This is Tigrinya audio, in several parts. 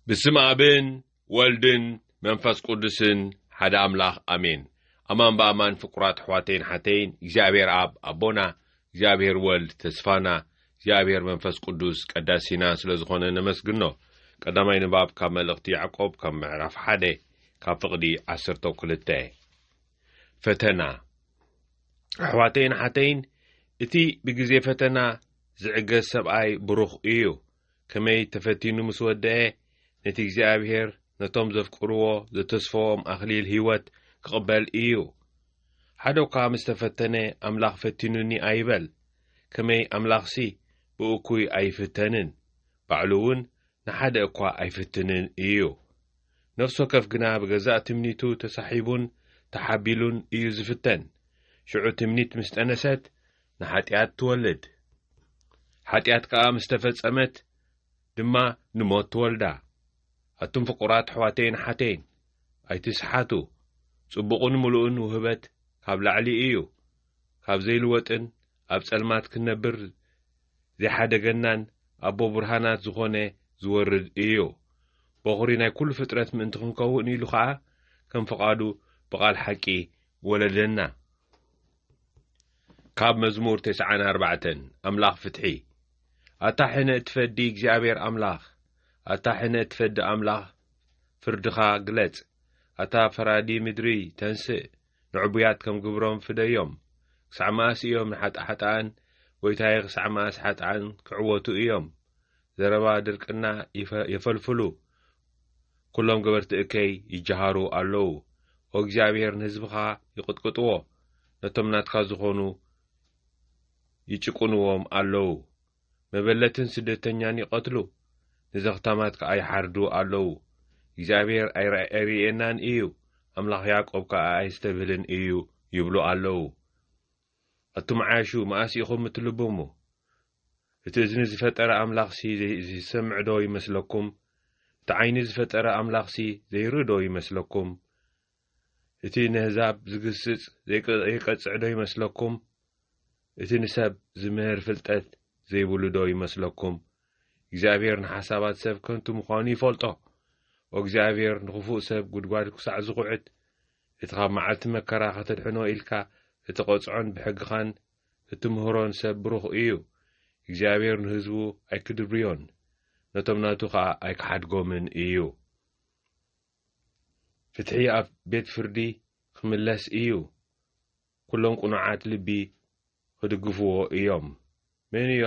بسم أبن والدن منفس قدسن حدا أملاخ أمين أمان بأمان فقرات حواتين حتين جابير أب أبونا جابير والد تسفانا جابير منفس قدس قداسينا سلزخونا نمسقنو قدامين باب كامل اختي عقوب كم معرف حدا كافقدي عسرتو كلتاي فتنا حواتين حتين اتي بجزي فتنا زعجة سبعي بروخ إيو كمي تفتينو مسودة نتي እግዚአብሔር ነቶም ዘፍቅርዎ ዘተስፎም ኣኽሊል ህይወት ክቕበል እዩ ሓደካ ምስ ተፈተነ ኣምላኽ ፈቲኑኒ ኣይበል ከመይ ኣምላኽሲ ብእኩይ ኣይፍተንን ባዕሉ እውን ንሓደ እኳ ኣይፍትንን እዩ ነፍሱ ከፍ ግና ብገዛእ ትምኒቱ ተሳሒቡን ተሓቢሉን እዩ ዝፍተን ሽዑ ትምኒት ምስ ጠነሰት ንሓጢኣት ትወልድ ሓጢኣት ከዓ ምስ ተፈጸመት ድማ ንሞት ትወልዳ أتم فقرات حواتين حتين أي تسحاتو صبقون ملؤن وهبت قبل علي إيو قاب زي الوطن أب سلمات كنبر زي حدا جنان أبو برهانات زغونة زورد إيو بغرينا كل فترة من تخنكوني لخعة كم فقادو بقال حكي ولدنا قاب مزمور 94 أملاخ فتحي أتحنا تفديك جابير أملاخ أتا حنا تفد أملاخ فردخا قلت أتا فرادي مدري تنسئ نعبيات كم قبرهم فديوم سعماس إيوم نحت أحتان ويتايغ سعماس حتان كعوتو إيوم زربا دركنا يفلفلو كلهم قبرت إكي يجهارو ألو وقجابير نزبخا يقطقطوه نتمنات خازخونو يتشكونوهم ألو مبلتن سدتنيان يقتلو نزختامات كأي حردو ألو إجابير أي رأيينان إيو أملاخ يعقوب كأي استبهلن إيو يبلو ألو أتم عاشو ما أسيخم متلبومو إتزن زفتر أملاخ سي زي سمع دو يمسلكم تعين زفتر أملاخ سي زي ردو يمسلكم إتي نهزاب زقسس زي قصع دو يمسلكم إتي نساب زمهر فلتات زي بلو دو يمسلكم እግዚአብሔር ንሓሳባት ሰብ ከንቱ ምዃኑ ይፈልጦ ወእግዚአብሔር ንኽፉእ ሰብ ጉድጓድ ክሳዕ ዝቑዕት እቲ ካብ መዓልቲ መከራ ከተድሕኖ ኢልካ እቲ ቖፅዖን ብሕግኻን እቲ ምህሮን ሰብ ብሩኽ እዩ እግዚአብሔር ንህዝቡ ኣይክድብርዮን ነቶም ናቱ ከዓ ኣይክሓድጎምን እዩ ፍትሒ ኣብ ቤት ፍርዲ ክምለስ እዩ ኩሎም ቁኑዓት ልቢ ክድግፍዎ እዮም መን እዩ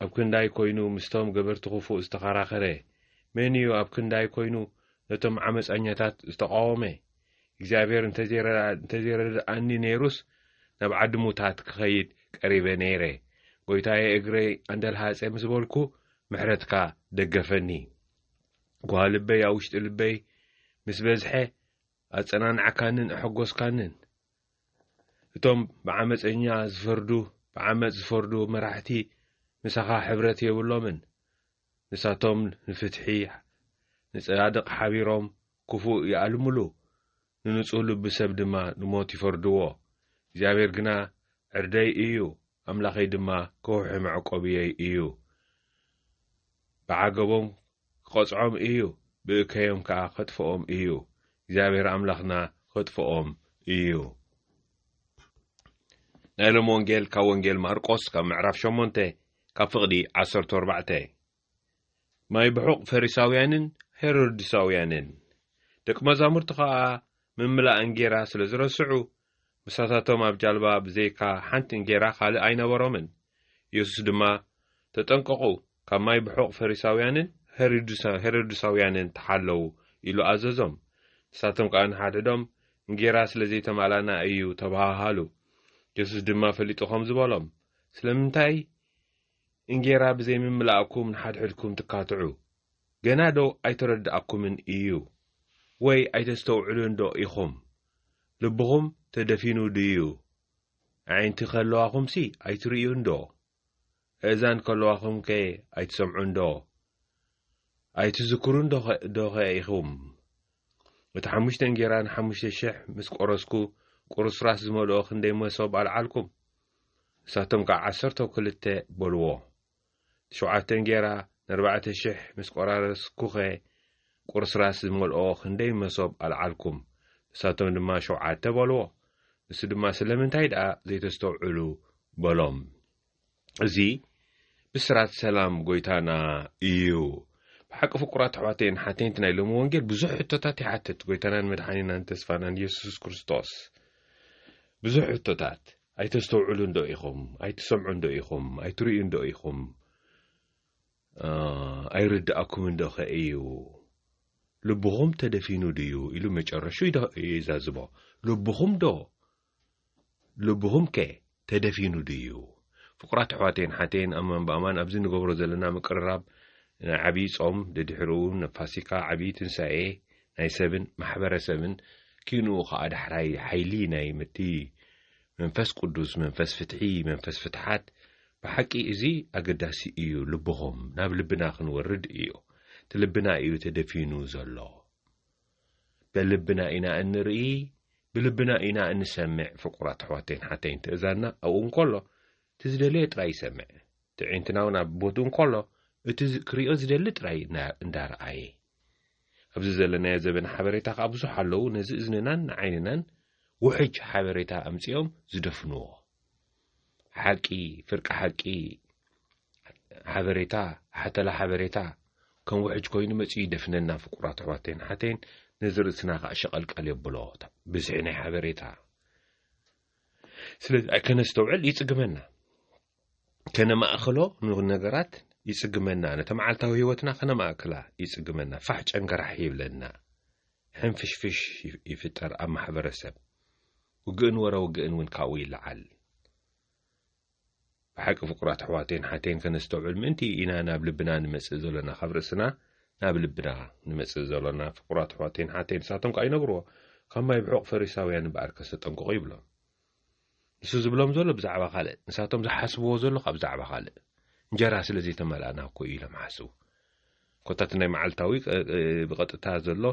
ኣብ ክንዳይ ኮይኑ ምስቶም ገበርቲ ክፉእ ዝተኸራኸረ መን እዩ ኣብ ክንዳይ ኮይኑ ነቶም ዓመፀኛታት ዝተቃወመ እግዚአብሔር እንተዘይረድኣኒ ነይሩስ ናብ ዓዲ ሙታት ክኸይድ ቀሪበ ነይረ ጎይታዬ እግረይ አንደልሃፀ ምስ በልኩ ምሕረትካ ደገፈኒ ጓ ልበይ ኣብ ውሽጢ ልበይ ምስ በዝሐ ኣፀናንዓካንን ኣሐጎስካንን እቶም ብዓመፀኛ ዝፈርዱ መራሕቲ مسخا حبرت يبلومن نساتهم نفتحي نصادق حبيرهم كفو يعلملو ننصولو بسب دما نموت يفردوو እግዚአብሔር ግና ዕርደይ እዩ ኣምላኸይ ድማ ከውሒ መዕቆብየይ እዩ ብዓገቦም ክቆፅዖም እዩ ብእከዮም ከዓ ከጥፍኦም እዩ እግዚአብሔር ኣምላኽና ከጥፍኦም እዩ ናይ ሎም ወንጌል ካብ ወንጌል ማርቆስ ካብ ምዕራፍ 8 ካብ ፍቕዲ 14 ማይ ብሑቕ ፈሪሳውያንን ሄሮድሳውያንን ደቂ መዛሙርቱ ከዓ ምምላእ እንጌራ ስለ ዝረስዑ ምሳታቶም ኣብ ጃልባ ብዘይካ ሓንቲ እንጌራ ካልእ ኣይነበሮምን ኢየሱስ ድማ ተጠንቀቑ ካብ ማይ ብሑቕ ፈሪሳውያንን ሄሮድሳውያንን ተሓለዉ ኢሉ ኣዘዞም ንሳቶም ከዓ ንሓደዶም እንጌራ ስለ ዘይተማላና እዩ ተባሃሉ ኢየሱስ ድማ ፈሊጡ ከም ዝበሎም ስለምንታይ እንጌራ ብዘይ ምምላእኩም ንሓድሕድኩም ትካትዑ ገና ዶ ኣይተረድኣኩምን እዩ ወይ ኣይተስተውዕሉን ዶ ኢኹም ልብኹም ተደፊኑ ድዩ ዓይንቲ ከለዋኹምሲ ኣይትርእዩን ዶ እዛን ከለዋኹም ከ ኣይትሰምዑን ዶ ኣይትዝክሩን ዶ ኢኹም እቲ 5 እንጌራን 5,000 ምስ ቆረስኩ ቁርስራስ ዝመልኦ ክንደይ መሶብ ኣልዓልኩም ንሳቶም ከዓ 12 በልዎ 7 እንጌራ 4,000 ምስ ቆራረስ ኩኸ ቁርስ ራስ ዝመልኦ ክንደይ መሶብ ኣልዓልኩም ንሳቶም ድማ 7 በልዎ ንሱ ድማ ስለምንታይ ደኣ ዘይተስተውዕሉ በሎም እዚ ብስራት ሰላም ጎይታና እዩ ብሓቂ ፍቁራት ኣሕዋተይን ሓተይንቲ ናይ ሎሚ ወንጌል ብዙሕ ሕቶታት ይሓትት ጎይታናን መድሓኒናን ተስፋናን ኢየሱስ ክርስቶስ ብዙሕ ሕቶታት ኣይተስተውዕሉ እንዶ ኢኹም ኣይትሰምዑ እንዶ ኢኹም ኣይትርእዩ እንዶ ኢኹም ኣይርዳእኩም እንዶ ኸእዩ ልብኹም ተደፊኑ ድዩ ኢሉ መጨረሹ ይዛዝቦ ልብኹም ከ ተደፊኑ ድዩ ፍቁራት ኣሕዋተይን ሓተይን ኣማን በኣማን ኣብዚ ንገብሮ ዘለና ምቅርራብ ናይ ዓብዪ ጾም ደድሕሪኡ ፋሲካ ዓብዪ ትንሳኤ ናይ ሰብን ማሕበረሰብን ኪንኡ ከዓ ዳሕራይ ሓይሊ ናይ ምቲ መንፈስ ቅዱስ መንፈስ ፍትሒ መንፈስ ፍትሓት ብሓቂ እዚ ኣገዳሲ እዩ ልብኹም ናብ ልብና ክንወርድ እዩ እቲ ልብና እዩ ተደፊኑ ዘሎ ብልብና ኢና እንርኢ ብልብና ኢና እንሰምዕ ፍቁራት ኣሕዋተይን ሓተይን ትእዛዝና ኣብኡ እንከሎ እቲ ዝደለየ ጥራይ ይሰምዕ ትዕይንትና እውን ኣብ ቦትኡ እንከሎ እቲ ክሪኦ ዝደሊ ጥራይ እንዳረኣየ ኣብዚ ዘለናዮ ዘበን ሓበሬታ ከዓ ብዙሕ ኣለዉ ነዚ እዝንናን ንዓይንናን ውሕጅ ሓበሬታ ኣምፂኦም ዝደፍንዎ ሓቂ ፍርቂ ሓቂ ሓበሬታ ሓተላ ሓበሬታ ከም ውሕጅ ኮይኑ መፅኡ ይደፍነና ፍቁራት ኣሕዋተይን ሓተይን ነዚ ርእስና ከዓ ሸቐልቀል የብሎ ብዝሒ ናይ ሓበሬታ ስለዚ ከነስተውዕል ይጽግመና ከነማእኸሎ ነገራት ይጽግመና ነቲ መዓልታዊ ህይወትና ከነማእከላ ይጽግመና ፋሕ ጨንገራሕ ይብለና ሕንፍሽፍሽ ይፍጠር ኣብ ማሕበረሰብ ውግእን ወረ ውግእን እውን ካብኡ ይለዓል ብሓቂ ፍቁራት ኣሕዋተይን ሓተይን ከነስተውዕል ምእንቲ ኢና ናብ ልብና ንመጽእ ዘለና ካብ ርእስና ናብ ልብና ንመጽእ ዘለና ፍቁራት ኣሕዋተይን ሓተይን ንሳቶም ከዓ ይነግርዎ ካብ ማይ ብሑቕ ፈሪሳውያን እምበኣር ከስተጠንቅቑ ይብሎም ንሱ ዝብሎም ዘሎ ብዛዕባ ካልእ ንሳቶም ዝሓስብዎ ዘሎ ካብ ብዛዕባ ካልእ እንጀራ ስለዘይተመልአና እኮ እዩ ኢሎም ሓስቡ ኮታት ናይ መዓልታዊ ብቐጥታ ዘሎ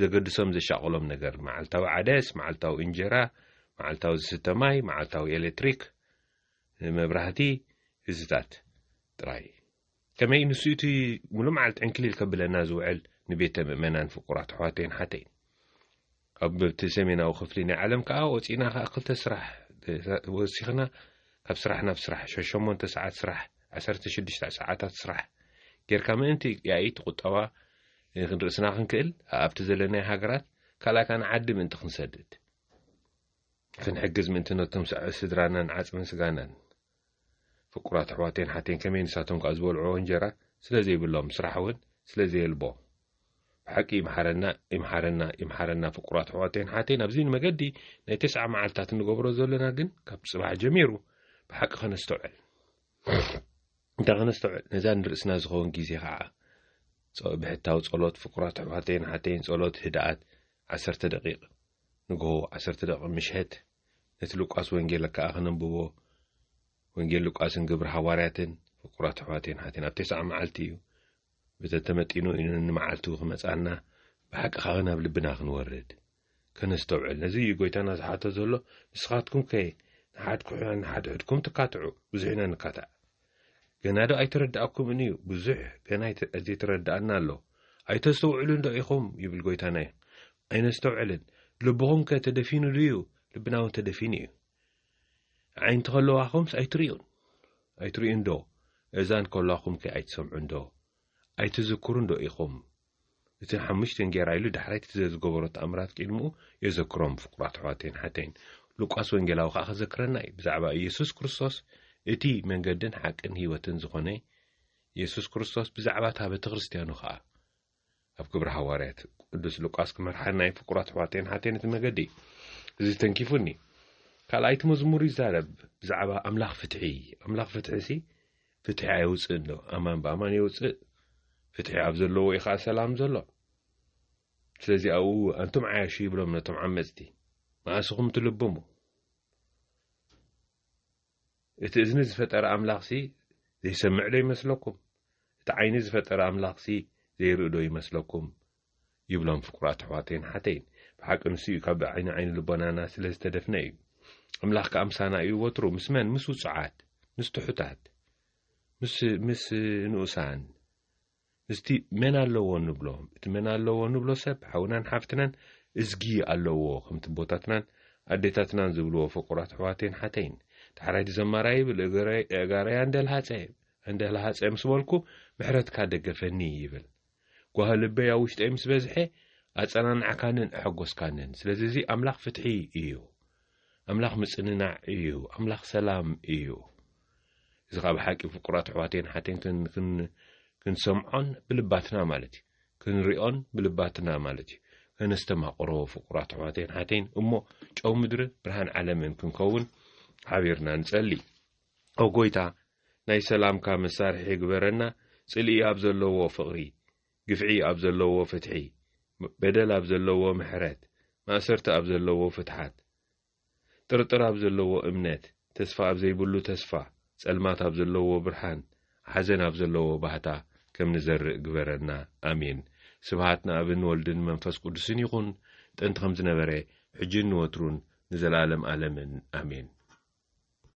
ዘገድሶም ዘሻቕሎም ነገር መዓልታዊ ዓደስ መዓልታዊ እንጀራ መዓልታዊ ዝስተ ማይ መዓልታዊ ኤሌክትሪክ መብራህቲ እዝታት ጥራይ ከመይ ንሱ እቲ ሙሉእ መዓልቲ ዕንክሊል ከብለና ዝውዕል ንቤተ ምእመናን ፍቁራት ኣሕዋተይን ሓተይን ኣብ እቲ ሰሜናዊ ክፍሊ ናይ ዓለም ከዓ ወፂና ከዓ 2 ስራሕ ወሲኽና ካብ ስራሕ ናብ ስራሕ 8 ሰዓት ስራሕ 16 ሰዓታት ስራሕ ጌርካ ምእንቲ ያኢት ቁጠባ ክንርእስና ክንክእል ኣብቲ ዘለናይ ሃገራት ካልኣይ ካን ዓዲ ምእንቲ ክንሰድድ ክንሕግዝ ምእንቲ ነቶም ስድራናን ዓፅምን ስጋናን ፍቁራት ኣሕዋተይን ሓተይን ከመይ ንሳቶም ከዓ ዝበልዕዎ እንጀራ ስለዘይብሎም ስራሕ እውን ስለዘየልቦ ብሓቂ ይምሓረና ፍቁራት ኣሕዋተይን ሓተይን ኣብዚ ንመገዲ ናይ 9 መዓልትታት እንገብሮ ዘለና ግን ካብ ጽባሕ ጀሚሩ ብሓቂ ከነስተውዕል እንታ ከነስተውዕል ነዛ ንርእስና ዝኸውን ግዜ ከዓ ብሕታዊ ጸሎት ፍቁራት ኣሕዋተይን ሓተይን ጸሎት ህድኣት 10 ደቂቕ ንግሆ 10 ደቂቕ ምሽት ነቲ ሉቃስ ወንጌል ከዓ ክነንብቦ ወንጌል ሉቃስን ግብሪ ሃዋርያትን ፍቁራት ኣሕዋተይን ሓተይን ኣብ 9 መዓልቲ እዩ ብተተመጢኑ ንመዓልቱ ክመጻና ብሓቂ ከዓ ናብ ልብና ክንወርድ ከነስተውዕል ነዚ እዩ ጎይታና ዝሓቶ ዘሎ ንስኻትኩም ከ ንሓድሕድኩም ትካትዑ ብዙሕ ኢና ንካትዕ ገና ዶ ኣይተረዳእኩምን እዩ ብዙሕ ገና ዘይተረዳእና ኣሎ ኣይተስተውዕሉ እንዶ ኢኹም ይብል ጎይታና ኣይነስተውዕልን ልብኹም ከ ተደፊኑ ድዩ ልብና እውን ተደፊኑ እዩ ዓይንቲ ከለዋኹምስ ኣይትርእዩን ዶ እዛን ከለዋኹም ከ ኣይትሰምዑን ዶ ኣይትዝክሩ እንዶ ኢኹም እቲ 5 እንጀራ ኢሉ ዳሕራይ እቲ ዝገበሮ ተኣምራት ቅድሚኡ የዘክሮም ፍቁራት ኣሕዋተይን ሓተይን ሉቃስ ወንጌላዊ ከዓ ክዘክረና እዩ ብዛዕባ ኢየሱስ ክርስቶስ እቲ መንገድን ሓቅን ህይወትን ዝኾነ ኢየሱስ ክርስቶስ ብዛዕባ እታ ቤተ ክርስቲያኑ ከዓ ኣብ ግብሪ ሃዋርያት ቅዱስ ሉቃስ ክመርሓና እዩ ፍቁራት ኣሕዋተይን ሓተይን እቲ መገዲ እዚ ተንኪፉኒ ካልኣይቲ መዝሙር ይዛረብ ብዛዕባ ኣምላኽ ፍትሒ ሲ ፍትሒ ኣይውፅእ እንዶ ኣማን ብኣማን የውፅእ ፍትሒ ኣብ ዘለዎ ኢኻ ሰላም ዘሎ ስለዚ ኣብኡ ኣንቱም ዓያሹ ይብሎም ነቶም ዓመፅቲ ማእስኹም ትልብሙ እቲ እዝኒ ዝፈጠረ ኣምላኽ ሲ ዘይሰምዕ ዶ ይመስለኩም እቲ ዓይኒ ዝፈጠረ ኣምላኽ ሲ ዘይርኢ ዶ ይመስለኩም ይብሎም ፍቁራት ኣሕዋተይን ሓተይን ብሓቂ ንሱ እዩ ካብ ዓይኒ ልቦናና ስለ ዝተደፍነ እዩ ኣምላኽ ከኣምሳና እዩ ወትሩ ምስ መን ምስ ውፅዓት ምስ ትሑታት ምስ ንኡሳን እስቲ መን ኣለዎ ንብሎ እቲ መን ኣለዎ ንብሎ ሰብ ሓውናን ሓፍትናን እዝጊ ኣለዎ ከምቲ ቦታትናን ኣዴታትናን ዝብልዎ ፍቁራት ኣሕዋቴን ሓተይን ተሓራይቲ ዘማራይ ብል ጋራያ እንደልሃፀ ምስ በልኩ ምሕረትካ ደገፈኒ ይብል ጓህ ልበይ ኣብ ውሽጠይ ምስ በዝሐ ኣጸናንዓካንን ኣሐጎስካንን ስለዚ እዚ ኣምላኽ ፍትሒ እዩ ኣምላኽ ምጽንናዕ እዩ ኣምላኽ ሰላም እዩ እዚ ካብ ሓቂ ፍቁራት ኣሕዋቴን ሓተይን ክንሰምዖን ብልባትና ማለት እዩ ክንሪኦን ብልባትና ማለት እዩ ከነስተማቕሮ ፍቁራት ኣሕዋቴን ሓተይን እሞ ጨው ምድሪ ብርሃን ዓለምን ክንከውን ሓቢርና ንጸሊ ኦ ጎይታ ናይ ሰላምካ መሳርሒ ግበረና ጽልኢ ኣብ ዘለዎ ፍቕሪ ግፍዒ ኣብ ዘለዎ ፍትሒ በደል ኣብ ዘለዎ ምሕረት ማእሰርቲ ኣብ ዘለዎ ፍትሓት ጥርጥር ኣብ ዘለዎ እምነት ተስፋ ኣብ ዘይብሉ ተስፋ ጸልማት ኣብ ዘለዎ ብርሃን ሓዘን ኣብ ዘለዎ ባህታ ከም ንዘርእ ግበረና ኣሜን ስብሃት ንኣብን ወልድን መንፈስ ቅዱስን ይኹን ጥንቲ ከም ዝነበረ ሕጂን ወትሩን ንዘላለም ዓለምን ኣሜን